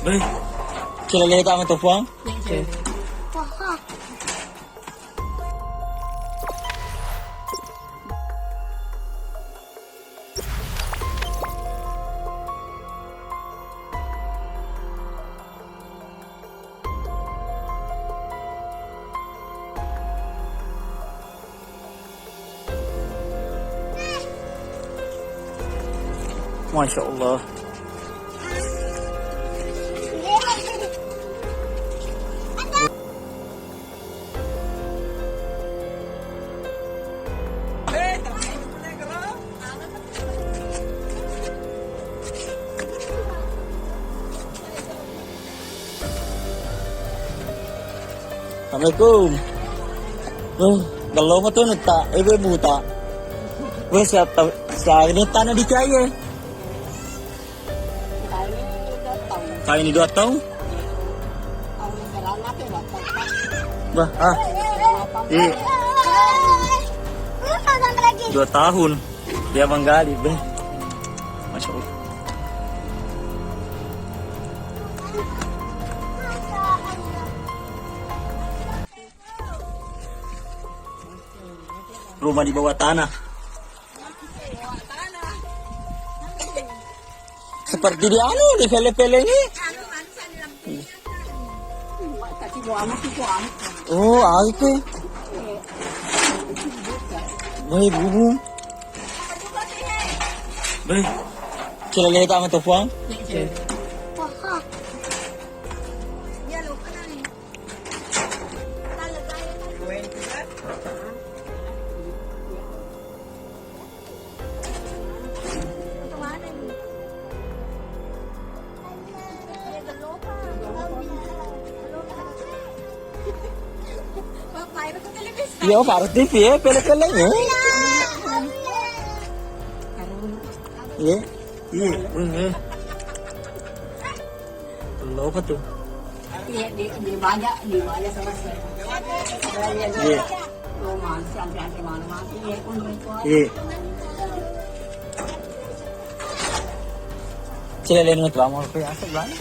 Baik. Sila lihat sama Tufang. Masya Allah. Assalamualaikum. Kalau mo to nagta, ibe buta. Wes sa ini tanah di kaya. Kaya ni 2 tahun. Bah, iya. 2 tahun dia menggali, beh. Masya Allah. Rumah di bawah tanah. Seperti di di film-film ini. Oh, itu. Baik, bubu. Baik. Sila lihat sama Tufang. Iya, Pak TV ya, pele-pele ya. Iya, iya. Lo apa tuh? Iya, di banyak sama saya. Iya. Oh, sampai mana-mana. Iya. Sila lihat mo trabaho ko ya, asal banget.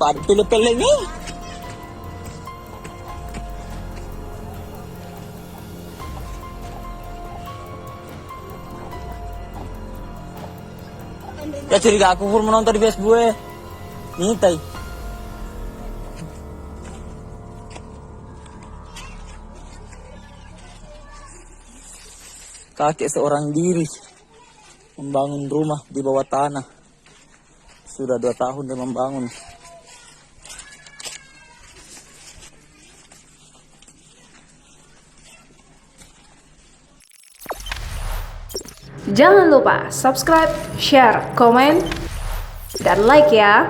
Pak pele-pele ni. Ya curiga aku pun menonton di Facebook eh. Ngitai. Kakek seorang diri membangun rumah di bawah tanah. Sudah 2 tahun dia membangun. Jangan lupa subscribe, share, komen, dan like ya.